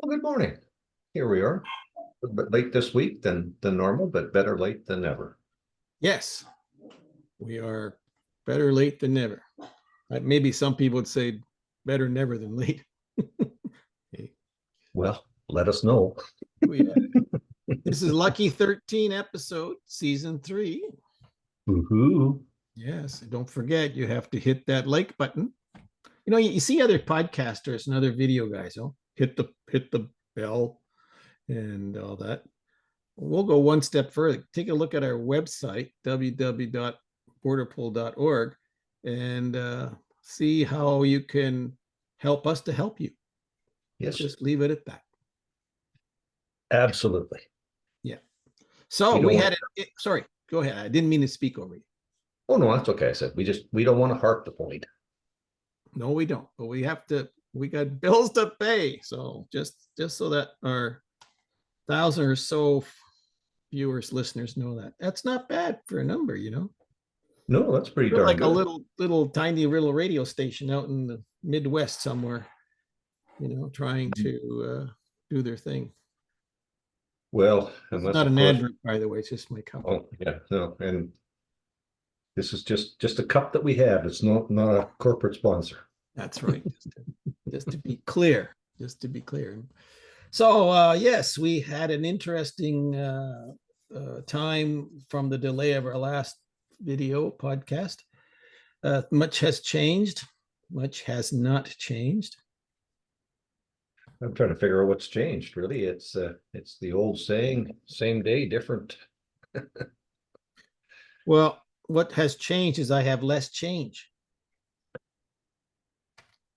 Well, good morning. Here we are. A bit late this week than normal, but better late than never. Yes, we are better late than never. Maybe some people would say better never than late. Okay. Well, let us know. This is Lucky 13 episode, season 3. Woohoo. Yes, and don't forget you have to hit that like button. You see other podcasters and other video guys, hit the bell and all that. We'll go one step further. Take a look at our website, www.borderpol.org, and see how you can help us to help you. Yes, Just leave it at that. absolutely. Yeah. So we had it. Sorry, go ahead. I didn't mean to speak over you. Oh no, that's okay. I said we don't want to harp the point. No, we don't. But we got bills to pay. So just so that our 1,000 or so viewers, listeners know that's not bad for a number. No, that's pretty We're darn like a good. little tiny little radio station out in the Midwest somewhere, trying to do their thing. Well, and It's that's not of an course. advert, by the way. It's just my company. Oh yeah, no, and this is just a cup that we have. It's not a corporate sponsor. That's right. Just to be clear. Just to be clear. So yes, we had an interesting time from the delay of our last video podcast. Much has changed. Much has not changed. I'm trying to figure out what's changed. Really, it's the old saying, same day, different. Well, what has changed is I have less change.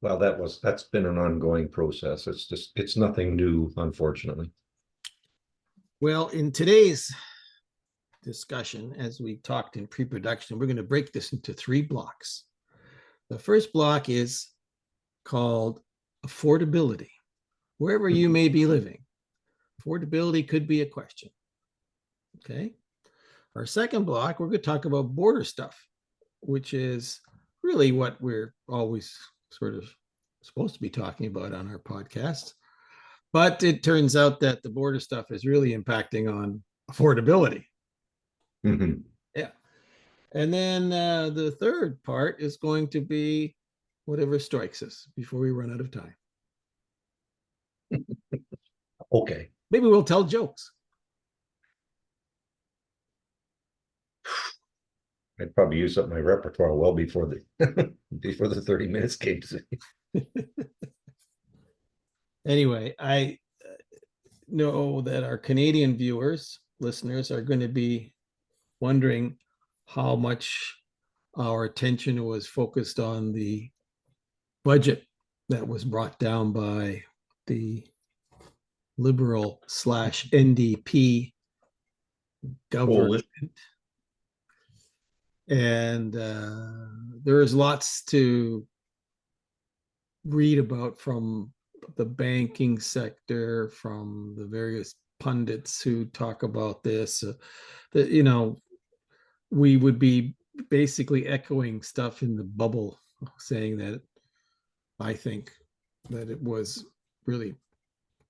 Well, that's been an ongoing process. It's nothing new, unfortunately. Well, in today's discussion, as we talked in pre-production, we're going to break this into 3 blocks. The first block is called affordability. Wherever you may be living, affordability could be a question. Okay. Our second block, we're going to talk about border stuff, which is really what we're always sort of supposed to be talking about on our podcasts. But it turns out that the border stuff is really impacting on affordability. Mhm. Yeah. And then the third part is going to be whatever strikes us before we run out of time. Okay. Maybe we'll tell jokes. I'd probably use up my repertoire well before the before the 30 minutes came to see. Anyway, I know that our Canadian viewers, listeners, are going to be wondering how much our attention was focused on the budget that was brought down by the Liberal / NDP government. Coalition. And there is lots to read about from the banking sector, from the various pundits who talk about this. That we would be basically echoing stuff in the bubble, saying that I think that it was really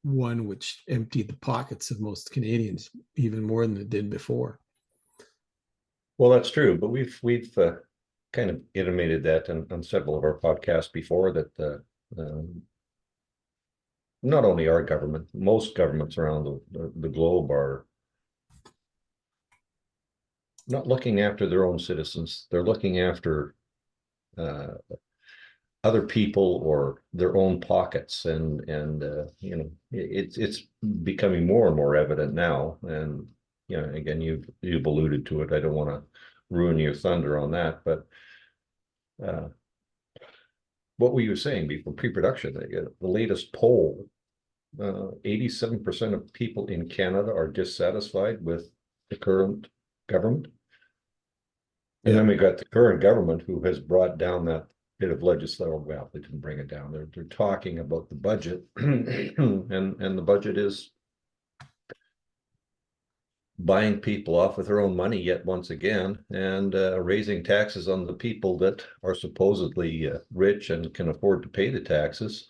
one which emptied the pockets of most Canadians even more than it did before. Well, that's true, but we've kind of intimated that on several of our podcasts before that not only our government, most governments around the globe are not looking after their own citizens. They're looking after other people or their own pockets, and it's becoming more and more evident now. And again, you've alluded to it. I don't want to ruin your thunder on that, but what were you saying before pre-production? The latest poll, 87% of people in Canada are dissatisfied with the current government. And then we got the current government who has brought down that bit of legislation. Well, they didn't bring it down. They're talking about the budget, and the budget is buying people off with their own money yet once again, and raising taxes on the people that are supposedly rich and can afford to pay the taxes.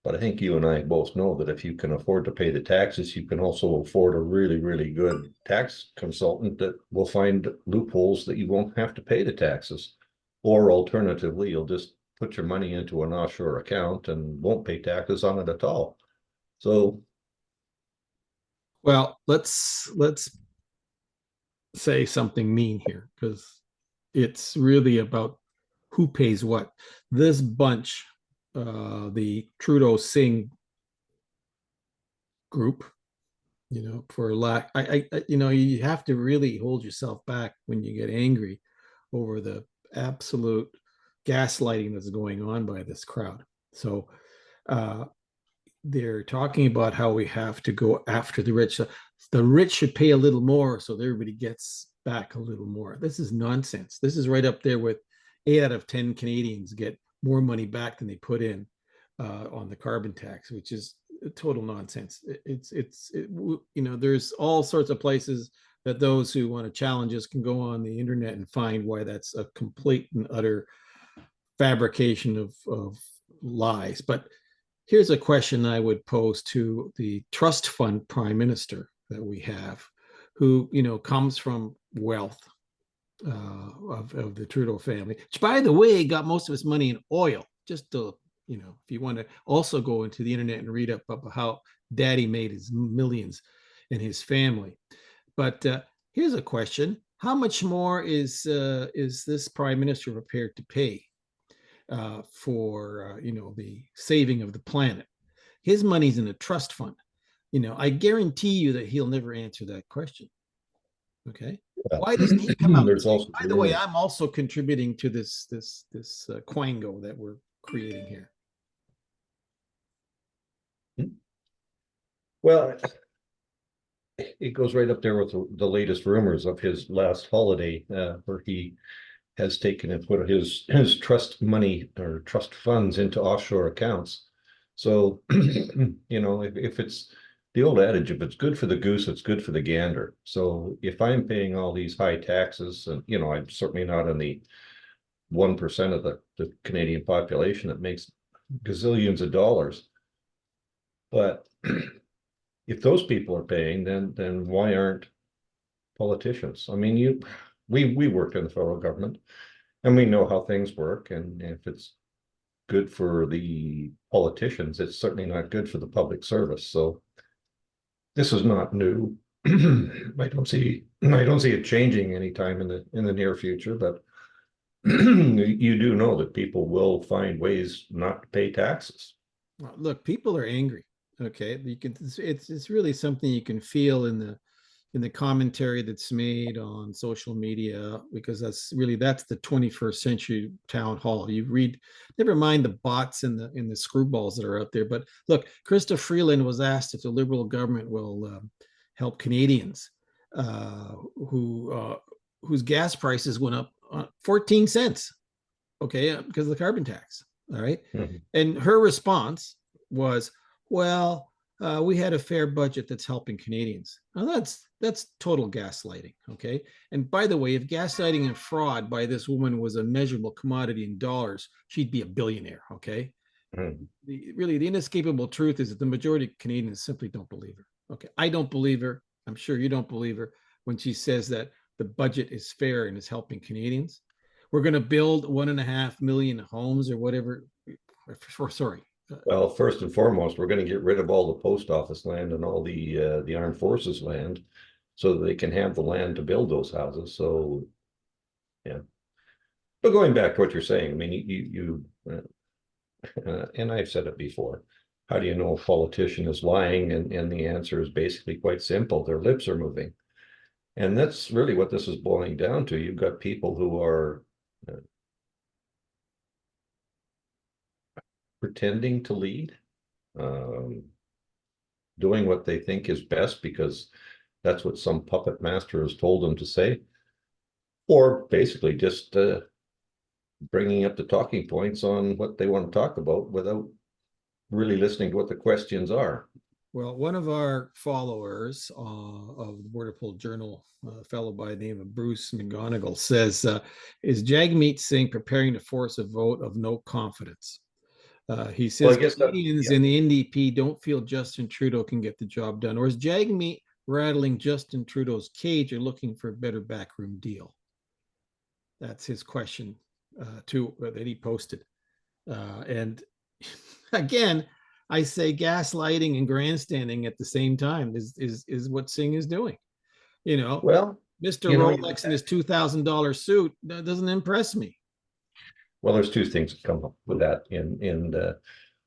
But I think you and I both know that if you can afford to pay the taxes, you can also afford a really, really good tax consultant that will find loopholes that you won't have to pay the taxes. Or alternatively, you'll just put your money into an offshore account and won't pay taxes on it at all. So, Well, let's say something mean here, because it's really about who pays what. This bunch, the Trudeau Singh group, for lack, you have to really hold yourself back when you get angry over the absolute gaslighting that's going on by this crowd. So uh, they're talking about how we have to go after the rich. So the rich should pay a little more so that everybody gets back a little more. This is nonsense. This is right up there with 8 out of 10 Canadians get more money back than they put in on the carbon tax, which is total nonsense. There's all sorts of places that those who want to challenge us can go on the internet and find why that's a complete and utter fabrication of lies. But here's a question I would pose to the trust fund prime minister that we have, who comes from wealth of the Trudeau family, which, by the way, got most of his money in oil. Just to, if you want to also go into the internet and read up about how Daddy made his millions and his family. But here's a question: how much more is this prime minister prepared to pay for the saving of the planet? His money's in a trust fund. I guarantee you that he'll never answer that question. Okay. well, Why doesn't he come out and there's say, also by the way, rumors. I'm also contributing to this quango that we're creating here? Well, it goes right up there with the latest rumors of his last holiday, where he has taken and put his trust money or trust funds into offshore accounts. So, if it's the old adage, if it's good for the goose, it's good for the gander. So if I'm paying all these high taxes, and I'm certainly not in the 1% of the Canadian population that makes gazillions of dollars. But if those people are paying, then why aren't politicians? I mean, we work in the federal government and we know how things work. And if it's good for the politicians, it's certainly not good for the public service. So this is not new. I don't see it changing anytime in the near future, but you do know that people will find ways not to pay taxes. Look, people are angry. Okay, you can. It's really something you can feel in the commentary that's made on social media, because that's the 21st century town hall. You read, never mind the bots and the screwballs that are out there. But look, Krista Freeland was asked if the Liberal government will help Canadians whose gas prices went up 14 cents. Okay, because of the carbon tax. All right, Mhm. and her response was, well, we had a fair budget that's helping Canadians. Now that's total gaslighting. Okay. And by the way, if gaslighting and fraud by this woman was a measurable commodity in dollars, she'd be a billionaire. Okay. Mhm. The inescapable truth is that the majority of Canadians simply don't believe her. Okay. I don't believe her. I'm sure you don't believe her when she says that the budget is fair and is helping Canadians. We're going to build 1.5 million homes or whatever. Sorry, Well, first and foremost, we're going to get rid of all the post office land and all the armed forces land, so that they can have the land to build those houses. So, yeah. But going back to what you're saying, I mean, and I've said it before. How do you know a politician is lying? And the answer is basically quite simple. Their lips are moving. And that's really what this is boiling down to. You've got people who are uh, pretending to lead, um, doing what they think is best because that's what some puppet master has told them to say, or basically just bringing up the talking points on what they want to talk about without really listening to what the questions are. well, one of our followers of the BORDERPOL Journal, a fellow by the name of Bruce McGonigal, says, is Jagmeet Singh preparing to force a vote of no confidence? He Well, says I guess that, Canadians yeah. in the NDP don't feel Justin Trudeau can get the job done, or is Jagmeet rattling Justin Trudeau's cage or looking for a better backroom deal? That's his question that he posted. And again, I say gaslighting and grandstanding at the same time is what Singh is doing. You know, Well, Mr. you know, Rolex in his $2,000 suit, that doesn't impress me. well, there's two things that come up with that. And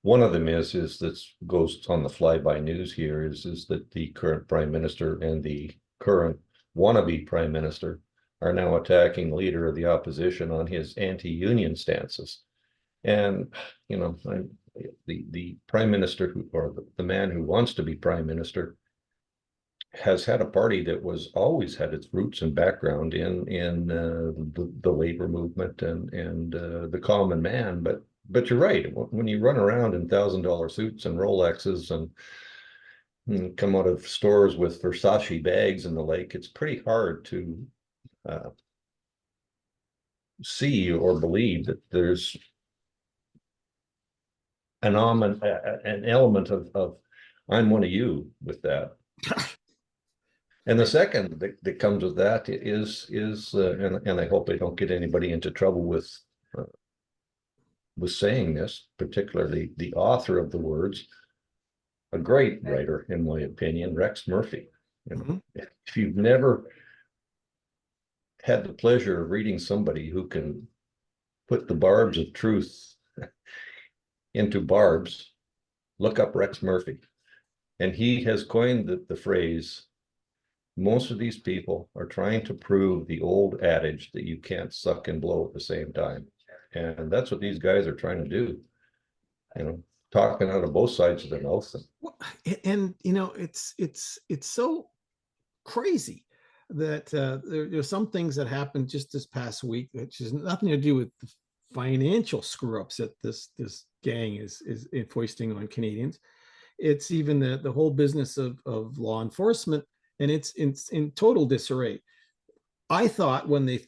one of them is that goes on the flyby news here is that the current prime minister and the current wannabe prime minister are now attacking leader of the opposition on his anti-union stances. And you know, the prime minister who, or the man who wants to be prime minister, has had a party that was always had its roots and background in the labor movement and the common man. But you're right. When you run around in $1,000 suits and Rolexes and come out of stores with Versace bags and the like, it's pretty hard to uh, see or believe that there's an element of I'm one of you with that. And the second that comes with that is and I hope I don't get anybody into trouble uh, with saying this, particularly the author of the words, a great writer in my opinion, Rex Murphy. You know, Mhm. if you've never had the pleasure of reading somebody who can put the barbs of truth into barbs, look up Rex Murphy. And he has coined the phrase, most of these people are trying to prove the old adage that you can't suck and blow at the same time. And that's what these guys are trying to do, you know, talking out of both sides of their mouth. And you know, it's so crazy that there's some things that happened just this past week, which has nothing to do with the financial screw ups that this gang is foisting on Canadians. It's even the whole business of law enforcement, and it's in total disarray. I thought when they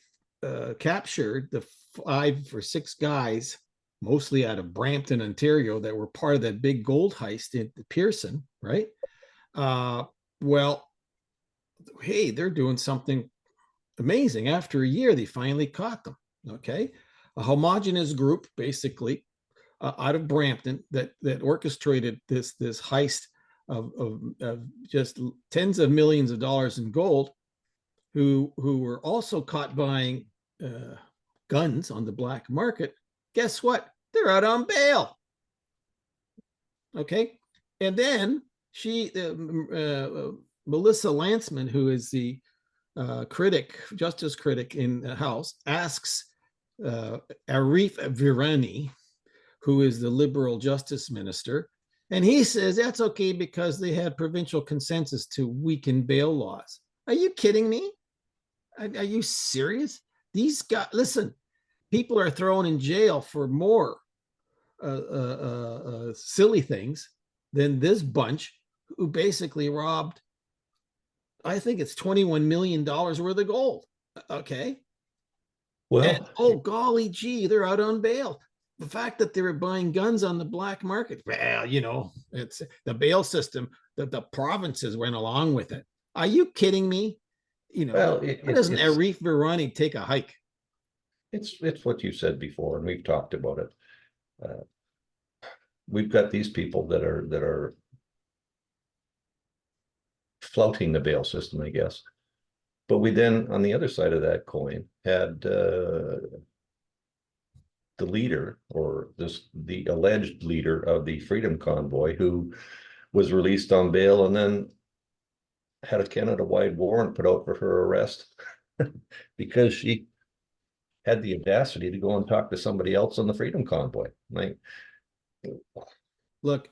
captured the 5 or 6 guys, mostly out of Brampton, Ontario, that were part of that big gold heist in Pearson, right? Uh, well, hey, they're doing something amazing. After a year, they finally caught them. Okay, a homogenous group, basically, out of Brampton, that orchestrated this heist of just tens of millions of dollars in gold, who were also caught buying guns on the black market. Guess what? They're out on bail. Okay, and then Melissa Lantzman, who is the justice critic in the House, asks Arif Virani, who is the liberal justice minister, and he says that's okay because they had provincial consensus to weaken bail laws. Are you kidding me? Are you serious? These guys, listen, people are thrown in jail for more silly things than this bunch who basically robbed, I think it's $21 million worth of gold. Okay. And Well, oh, golly gee, they're out on bail. The fact that they were buying guns on the black market, well, you know, it's the bail system that the provinces went along with it. Are you kidding me? You know, well, why doesn't Arif Virani take a hike? it's what you said before, and we've talked about it. Uh, we've got these people that are flouting the bail system, I guess. But we then, on the other side of that coin, had the leader, or the alleged leader of the Freedom Convoy, who was released on bail and then had a Canada-wide warrant put out for her arrest because she had the audacity to go and talk to somebody else on the Freedom Convoy. Like, Look,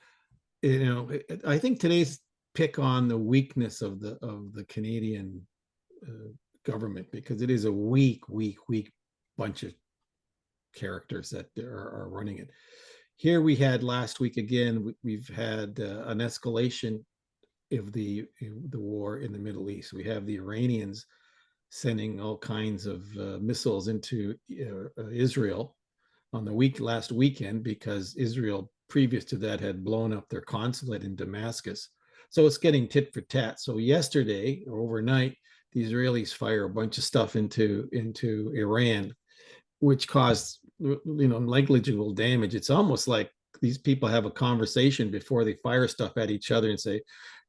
you know, I think today's pick on the weakness of the Canadian government, because it is a weak bunch of characters that are running it. Here we had last week again. We've had an escalation of the war in the Middle East. We have the Iranians sending all kinds of missiles into Israel, on the last weekend, because Israel previous to that had blown up their consulate in Damascus. So it's getting tit for tat. So yesterday or overnight, the Israelis fire a bunch of stuff into Iran, which caused negligible damage. It's almost like these people have a conversation before they fire stuff at each other and say,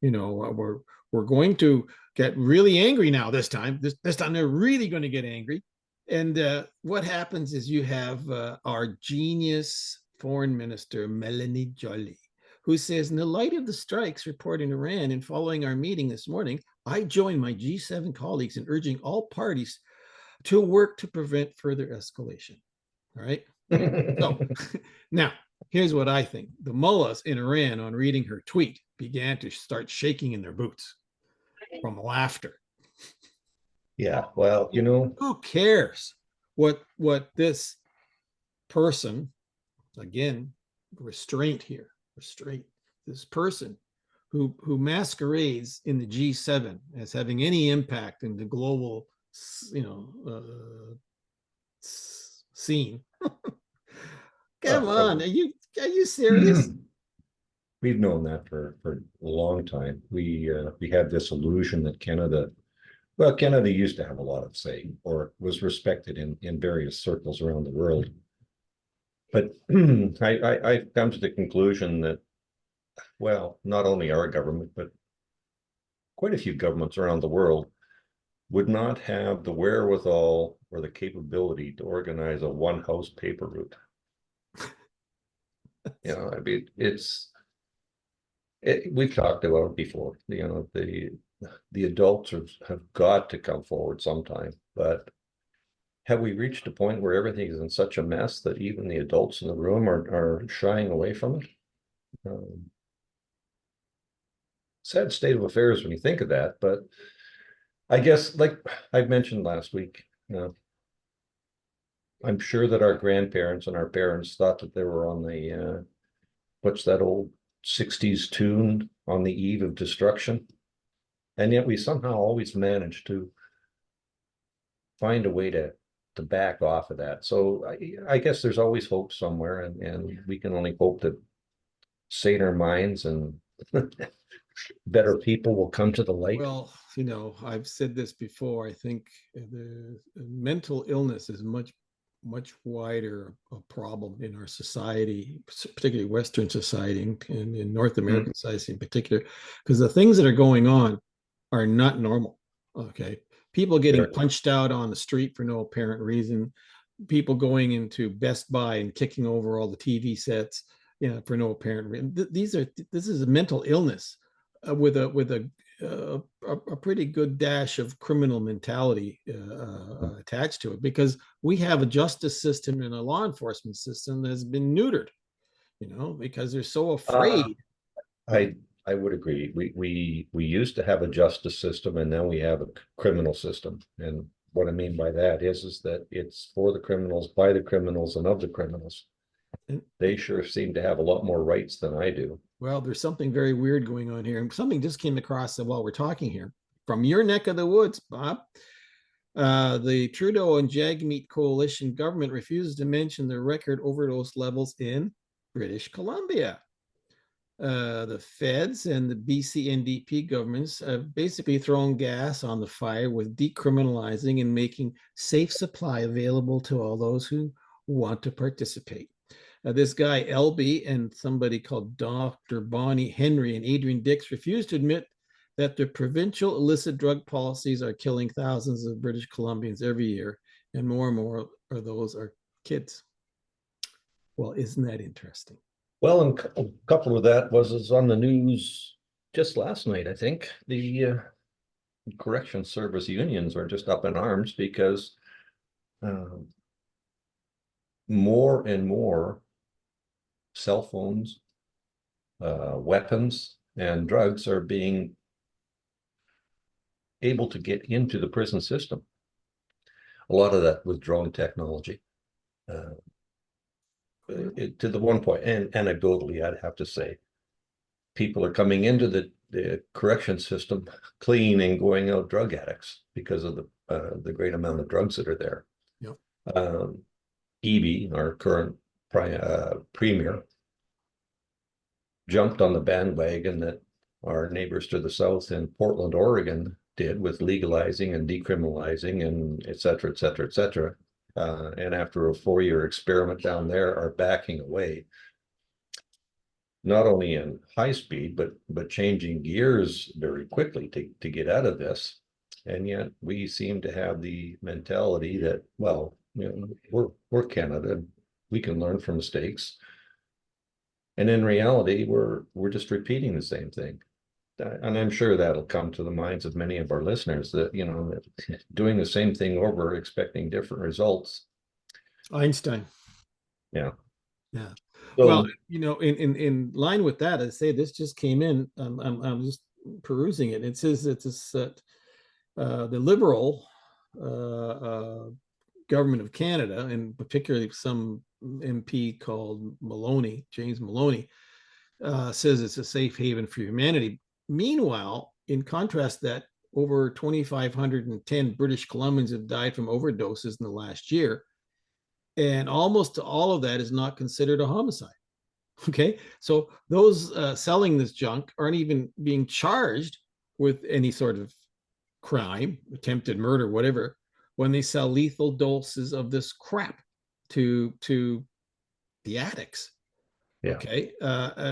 we're going to get really angry now. This time they're really going to get angry. And what happens is you have our genius foreign minister Melanie Joly, who says, in the light of the strikes reported in Iran and following our meeting this morning, I join my G7 colleagues in urging all parties to work to prevent further escalation. All right. So now here's what I think. The mullahs in Iran, on reading her tweet, began to start shaking in their boots from laughter. Yeah, well, who cares what this person, again, restraint, this person who masquerades in the G7 as having any impact in the global scene. Come on, are you serious? We've known that for a long time. We had this illusion that Canada used to have a lot of say, or was respected in various circles around the world. But I've come to the conclusion that, well, not only our government, but quite a few governments around the world would not have the wherewithal or the capability to organize a one house paper route. I mean, we've talked about it before. The adults have got to come forward sometime, but have we reached a point where everything is in such a mess that even the adults in the room are shying away from it? Sad state of affairs when you think of that, but I guess, like I mentioned last week, I'm sure that our grandparents and our parents thought that they were on the what's that old 60s tune, On the Eve of Destruction, and yet we somehow always manage to find a way to back off of that. So I guess there's always hope somewhere, and we can only hope that saner minds and better people will come to the light. Well, I've said this before. I think the mental illness is much wider a problem in our society, particularly Western society and in North American society in particular, because the things that are going on are not normal. Okay. People getting punched out on the street for no apparent reason, people going into Best Buy and kicking over all the TV sets, for no apparent reason. This is a mental illness with a pretty good dash of criminal mentality attached to it, because we have a justice system and a law enforcement system that has been neutered, because they're so afraid. I would agree. We used to have a justice system, and now we have a criminal system. And what I mean by that is that it's for the criminals, by the criminals, and of the criminals. They sure seem to have a lot more rights than I do. Well, there's something very weird going on here. And something just came across while we're talking here from your neck of the woods, Bob. The Trudeau and Jagmeet coalition government refuses to mention the record overdose levels in British Columbia. The feds and the BC NDP governments have basically thrown gas on the fire with decriminalizing and making safe supply available to all those who want to participate. This guy, Elby, and somebody called Dr. Bonnie Henry and Adrian Dix refused to admit that the provincial illicit drug policies are killing thousands of British Columbians every year, and more of those are kids. Well, isn't that interesting? Well, and a couple of that was on the news just last night, I think. The correction service unions are just up in arms because more and more cell phones, weapons, and drugs are being able to get into the prison system. A lot of that with drone technology. To the one point, and anecdotally, I'd have to say, people are coming into the correction system clean and going out drug addicts because of the great amount of drugs that are there. Yep. Eby, our current premier, jumped on the bandwagon that our neighbors to the south in Portland, Oregon did with legalizing and decriminalizing and et cetera, et cetera, et cetera. And after a 4-year experiment down there are backing away, not only in high speed, but changing gears very quickly to get out of this. And yet we seem to have the mentality that, well, we're Canada, we can learn from mistakes. And in reality, we're just repeating the same thing. And I'm sure that'll come to the minds of many of our listeners that, that doing the same thing over, expecting different results. Einstein. Yeah. Yeah. So, well, in line with that, I say this just came in. I'm just perusing it. It says that the Liberal government of Canada, and particularly some MP called Maloney, James Maloney, says it's a safe haven for humanity. Meanwhile, in contrast, that over 2,510 British Columbians have died from overdoses in the last year, and almost all of that is not considered a homicide. Okay, so those selling this junk aren't even being charged with any sort of crime, attempted murder, whatever, when they sell lethal doses of this crap to the addicts. yeah. Okay,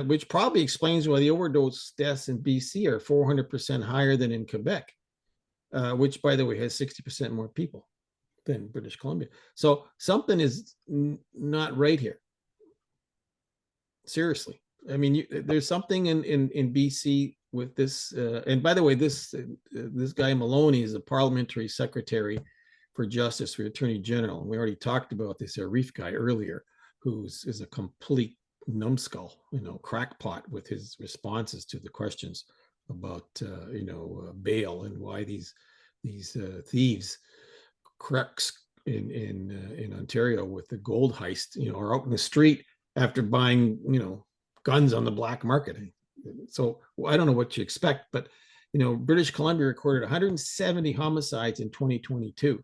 which probably explains why the overdose deaths in BC are 400% higher than in Quebec, which, by the way, has 60% more people than British Columbia. So something is not right here. Seriously, I mean, there's something in BC with this. And by the way, this guy Maloney is the parliamentary secretary for justice for Attorney General. And we already talked about this Arif guy earlier, who is a complete numbskull, crackpot with his responses to the questions about bail and why these thieves, crooks in Ontario with the gold heist, are out in the street after buying, guns on the black market. So I don't know what you expect, but British Columbia recorded 170 homicides in 2022,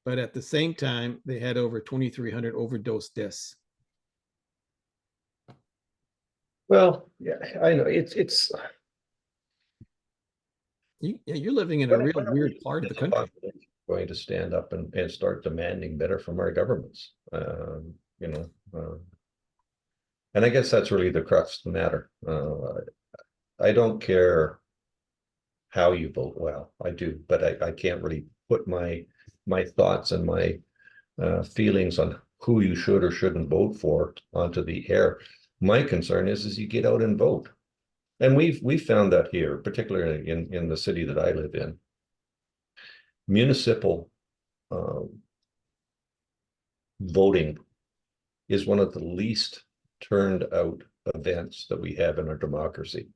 but at the same time they had over 2,300 overdose deaths. Well, yeah, I know it's you're living in a real weird part of the country. Going to stand up and start demanding better from our governments. And I guess that's really the crux of the matter. I don't care how you vote. Well, I do, but I can't really put my thoughts and my feelings on who you should or shouldn't vote for onto the air. My concern is you get out and vote. And we've found that here, particularly in the city that I live in. Municipal voting is one of the least turned out events that we have in our democracy,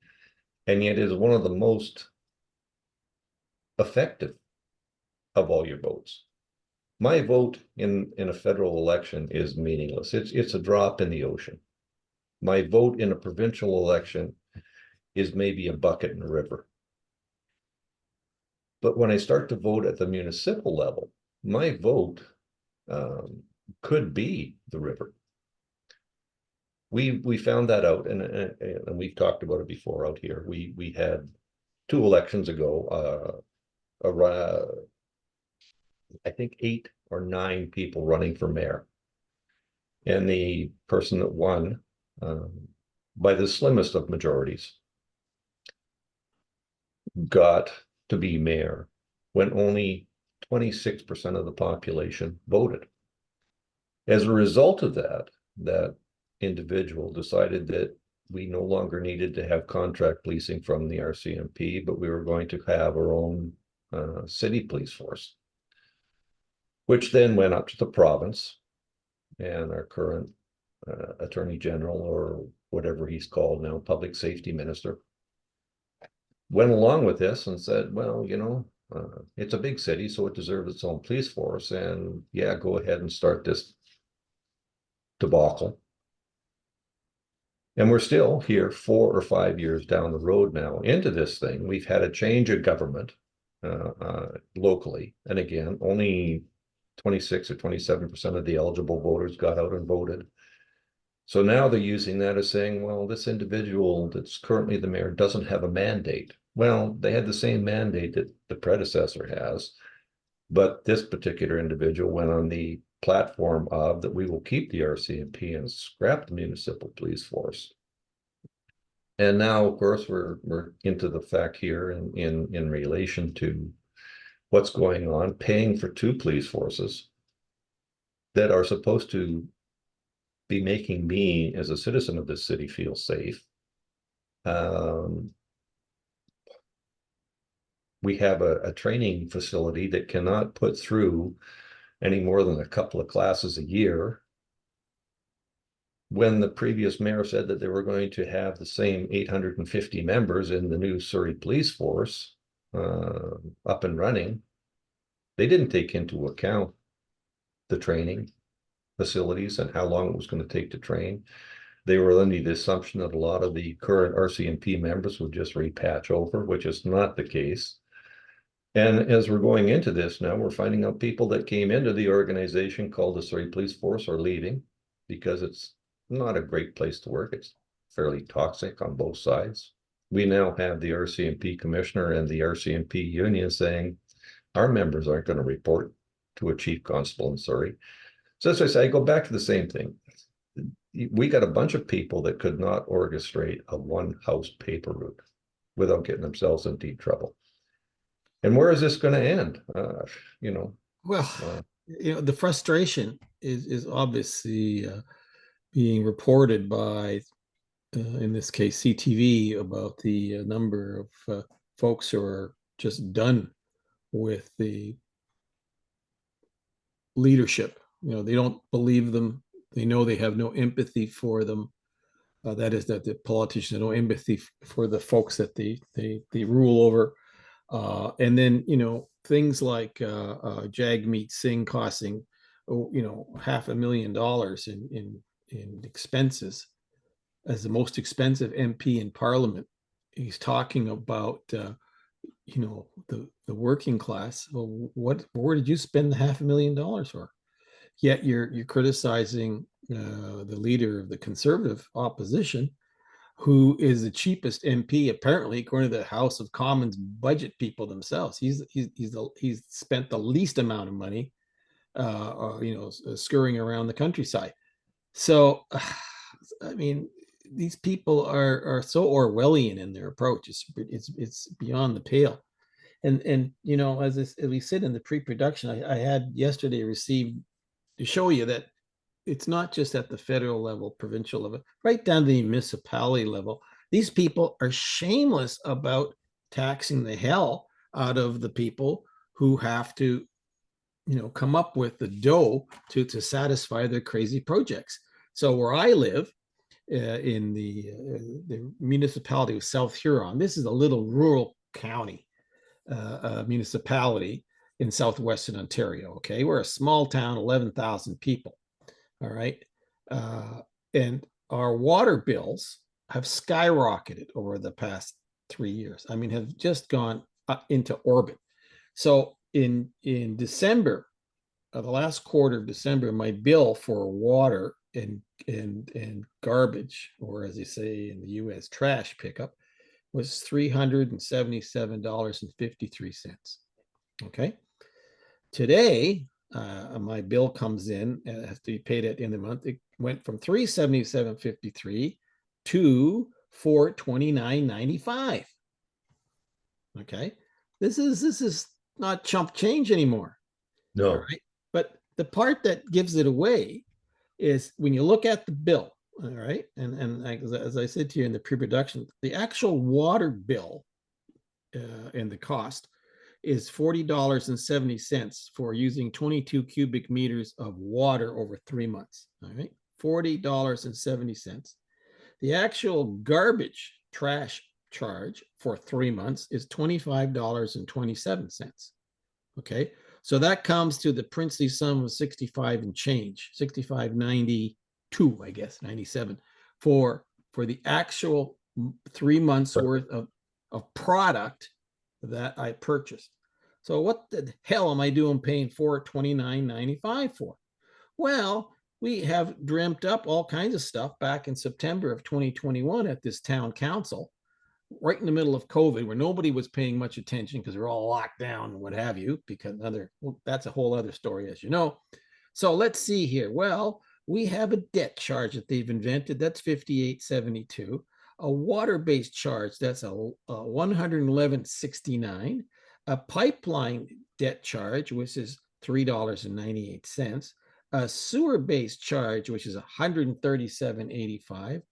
and yet is one of the most effective of all your votes. My vote in a federal election is meaningless. It's a drop in the ocean. My vote in a provincial election is maybe a bucket in the river. But when I start to vote at the municipal level, my vote could be the river. We found that out, and we've talked about it before out here. We had 2 elections ago, I think 8 or 9 people running for mayor, and the person that won by the slimmest of majorities got to be mayor when only 26% of the population voted. As a result of that individual decided that we no longer needed to have contract policing from the RCMP, but we were going to have our own city police force, which then went up to the province, and our current Attorney General, or whatever he's called now, Public Safety Minister, went along with this and said, well, it's a big city, so it deserves its own police force, and yeah, go ahead and start this debacle. And we're still here 4 or 5 years down the road now into this thing. We've had a change of government locally, and again, only 26 or 27% of the eligible voters got out and voted. So now they're using that as saying, well, this individual that's currently the mayor doesn't have a mandate. Well, they had the same mandate that the predecessor has, but this particular individual went on the platform of that we will keep the RCMP and scrap the municipal police force. And now, of course, we're into the fact here in relation to what's going on, paying for two police forces that are supposed to be making me as a citizen of this city feel safe. We have a training facility that cannot put through any more than a couple of classes a year. When the previous mayor said that they were going to have the same 850 members in the new Surrey Police Force up and running, they didn't take into account the training facilities and how long it was going to take to train. They were under the assumption that a lot of the current RCMP members would just repatch over, which is not the case. And as we're going into this now, we're finding out people that came into the organization called the Surrey Police Force are leaving because it's not a great place to work. It's fairly toxic on both sides. We now have the RCMP commissioner and the RCMP union saying our members aren't going to report to a chief constable in Surrey. So as I say, I go back to the same thing. We got a bunch of people that could not orchestrate a one-house paper route without getting themselves in deep trouble. And where is this going to end? Well, the frustration is obviously being reported by, in this case, CTV, about the number of folks who are just done with the leadership. They don't believe them. They know they have no empathy for them. That is, that the politicians have no empathy for the folks that they rule over. And then, things like Jagmeet Singh costing, $500,000 in expenses as the most expensive MP in Parliament. He's talking about, the working class. Well, where did you spend the $500,000 for? Yet you're criticizing the leader of the Conservative opposition, who is the cheapest MP, apparently, according to the House of Commons budget people themselves. He's spent the least amount of money, scurrying around the countryside. So, I mean, these people are so Orwellian in their approach. It's beyond the pale. And as we said in the pre-production, I had yesterday received to show you that it's not just at the federal level, provincial level, right down to the municipality level. These people are shameless about taxing the hell out of the people who have to, come up with the dough to satisfy their crazy projects. So where I live, in the municipality of South Huron, this is a little rural county municipality in southwestern Ontario. Okay, we're a small town, 11,000 people. All right. And our water bills have skyrocketed over the past 3 years. I mean, have just gone into orbit. So in December, the last quarter of December, my bill for water and garbage, or as they say in the US, trash pickup, was $377.53. Okay. Today, my bill comes in and has to be paid at the end of the month. It went from $377.53 to $429.95. Okay, this is not chump change anymore. No. All right, but the part that gives it away is when you look at the bill. All right, and as I said to you in the pre-production, the actual water bill and the cost is $40.70 for using 22 cubic meters of water over 3 months. All right, $40.70. The actual garbage trash charge for 3 months is $25.27. Okay, so that comes to the princely sum of 65 and change, 65.92, I guess, 97 for the actual 3 months worth of product that I purchased. So what the hell am I doing paying $429.95 for? Well, we have dreamt up all kinds of stuff back in September of 2021 at this town council, right in the middle of COVID, where nobody was paying much attention because we're all locked down and what have you, because that's a whole other story, as you know. So let's see here. Well, we have a debt charge that they've invented. That's 58.72. A water-based charge, that's a 111.69. A pipeline debt charge, which is $3.98. A sewer-based charge, which is 137.85.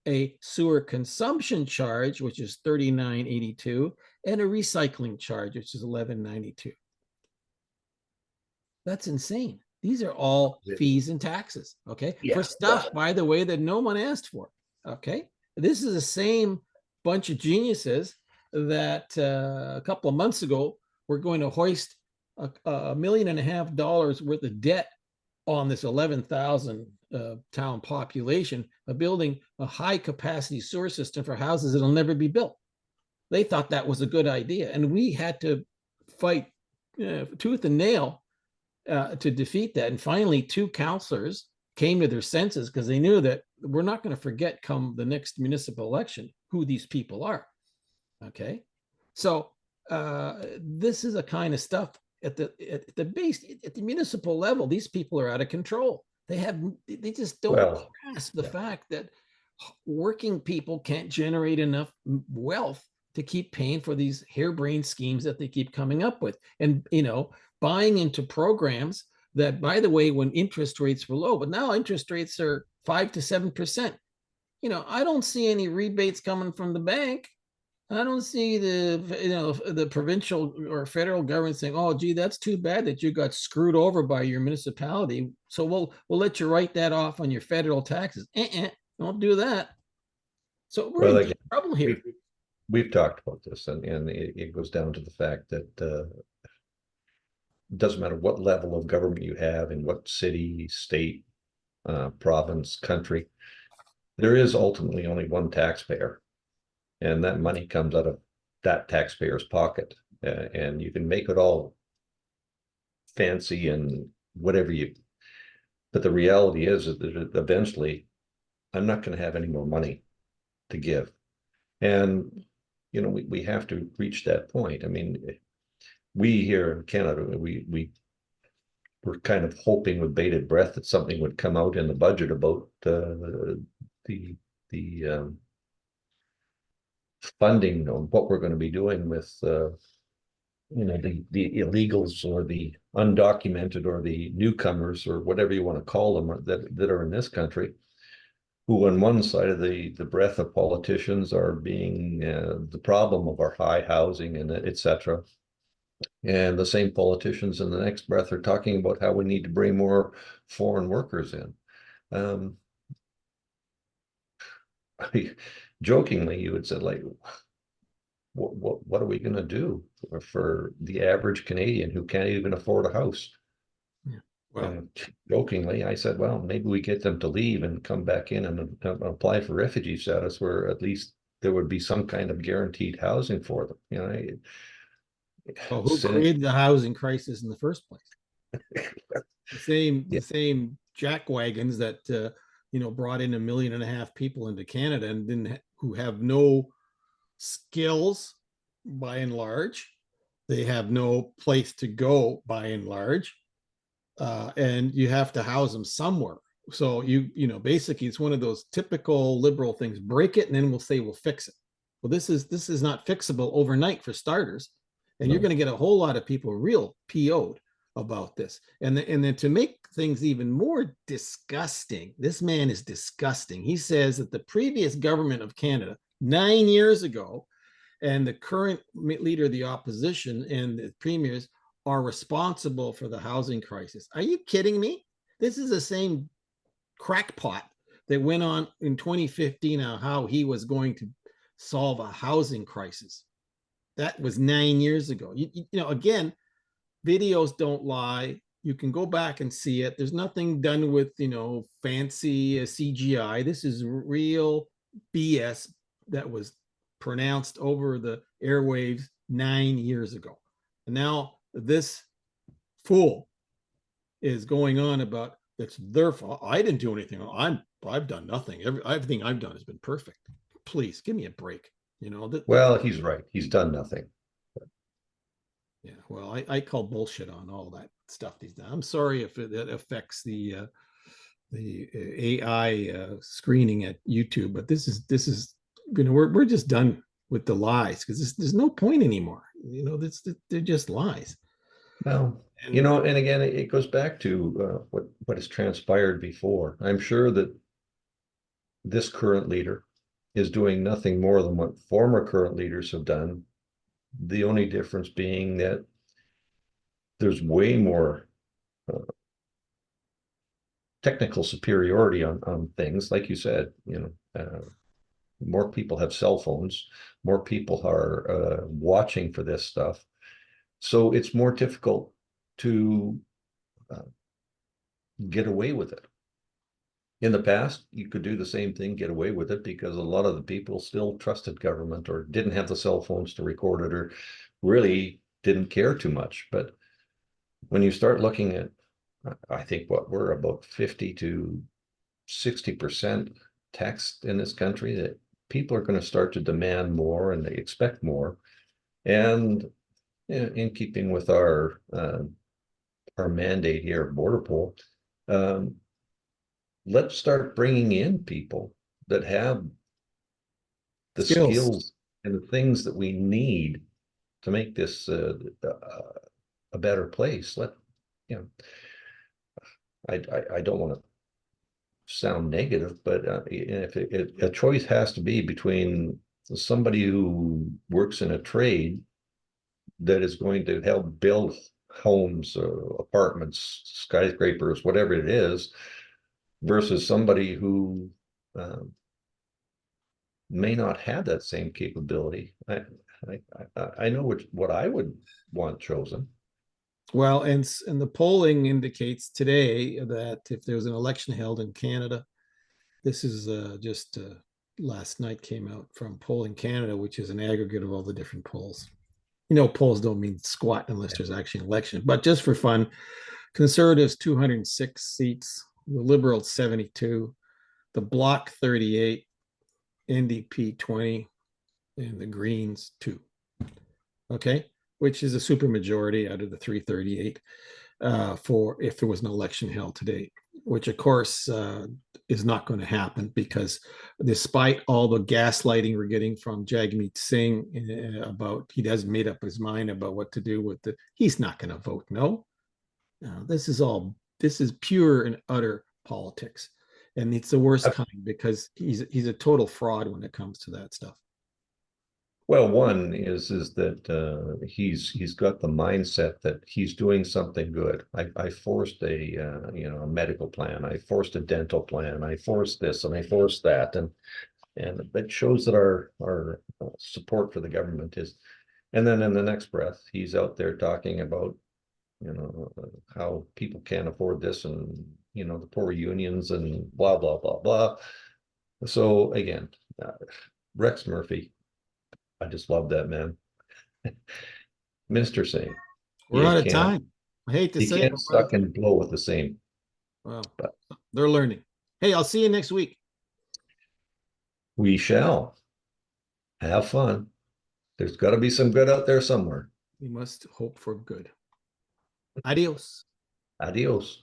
A sewer consumption charge, which is 39.82, and a recycling charge, which is 11.92. That's insane. These are all fees and taxes, okay? Yeah. For stuff, by the way, that no one asked for, okay? This is the same bunch of geniuses that a couple of months ago were going to hoist $1.5 million worth of debt on this 11,000 town population of building a high capacity sewer system for houses that'll never be built. They thought that was a good idea. And we had to fight tooth and nail to defeat that. And finally, two councilors came to their senses because they knew that we're not going to forget come the next municipal election who these people are. Okay. So this is a kind of stuff at the base, at the municipal level. These people are out of control. They just don't grasp the fact that working people can't generate enough wealth to keep paying for these harebrained schemes that they keep coming up with. And, buying into programs that, by the way, when interest rates were low, but now interest rates are 5 to 7%. I don't see any rebates coming from the bank. I don't see the provincial or federal government saying, "Oh, gee, that's too bad that you got screwed over by your municipality. So we'll let you write that off on your federal taxes." Don't do that. So we're in trouble here. We've talked about this, and it goes down to the fact that it doesn't matter what level of government you have in what city, state, province, country, there is ultimately only one taxpayer, and that money comes out of that taxpayer's pocket. And you can make it all fancy and whatever but the reality is that eventually I'm not going to have any more money to give. And, we have to reach that point. I mean, we here in Canada, we're kind of hoping with bated breath that something would come out in the budget about the funding on what we're going to be doing with the illegals or the undocumented or the newcomers or whatever you want to call them that are in this country, who on one side of the breath of politicians are being the problem of our high housing and etc. And the same politicians in the next breath are talking about how we need to bring more foreign workers in. Jokingly, you would say, like, what are we going to do for the average Canadian who can't even afford a house? Yeah. Well, jokingly, I said, well, maybe we get them to leave and come back in and apply for refugee status, where at least there would be some kind of guaranteed housing for them. Well, who created the housing crisis in the first place? The same jackwagons that brought in 1.5 million people into Canada and who have no skills by and large. They have no place to go by and large, and you have to house them somewhere. So basically, it's one of those typical liberal things: break it, and then we'll say we'll fix it. Well, this is not fixable overnight for starters. And you're going to get a whole lot of people real PO'd about this. And then to make things even more disgusting, this man is disgusting. He says that the previous government of Canada 9 years ago and the current leader of the opposition and the premiers are responsible for the housing crisis. Are you kidding me? This is the same crackpot that went on in 2015 on how he was going to solve a housing crisis. That was 9 years ago. Again, videos don't lie. You can go back and see it. There's nothing done with, fancy CGI. This is real BS that was pronounced over the airwaves 9 years ago. And now this fool is going on about it's their fault. I didn't do anything. I've done nothing. Everything I've done has been perfect. Please give me a break. You know that. Well, he's right. He's done nothing. Yeah. Well, I call bullshit on all that stuff these days. I'm sorry if it affects the AI screening at YouTube, but this is we're just done with the lies because there's no point anymore. You know, they're just lies. Well, And and again, it goes back to what has transpired before. I'm sure that this current leader is doing nothing more than what former current leaders have done. The only difference being that there's way more technical superiority on things, like you said. More people have cell phones, more people are watching for this stuff, so it's more difficult to get away with it. In the past, you could do the same thing, get away with it, because a lot of the people still trusted government or didn't have the cell phones to record it or really didn't care too much. But when you start looking at, I think what we're about 50 to 60% text in this country, that people are going to start to demand more and they expect more. And in keeping with our mandate here at BORDERPOL, let's start bringing in people that have the skills and the things that we need to make this a better place. I don't want to sound negative, but if a choice has to be between somebody who works in a trade that is going to help build homes, apartments, skyscrapers, whatever it is, versus somebody who may not have that same capability. I know what I would want chosen. well, and the polling indicates today that if there's an election held in Canada, this is just last night came out from Polling Canada, which is an aggregate of all the different polls. You know, polls don't mean squat unless there's actually an election, but just for fun, Conservatives 206 seats, the Liberals 72, the Bloc 38, NDP 20, and the Greens 2. Okay, which is a super majority out of the 338 for if there was an election held today, which of course is not going to happen because despite all the gaslighting we're getting from Jagmeet Singh about he hasn't made up his mind about what to do with he's not going to vote no. This is pure and utter politics, and it's the worst kind because he's a total fraud when it comes to that stuff. Well, one is that he's got the mindset that he's doing something good. I forced a medical plan. I forced a dental plan. I forced this and I forced that, and that shows that our support for the government is. And then in the next breath, he's out there talking about how people can't afford this, and the poor unions and blah blah blah blah. So again, Rex Murphy. I just love that man. Mr. Singh. We're out of time. I hate to say it. You can't suck and blow with the same. Well, they're learning. Hey, I'll see you next week. We shall. Have fun. There's got to be some good out there somewhere. We must hope for good. Adios. Adios.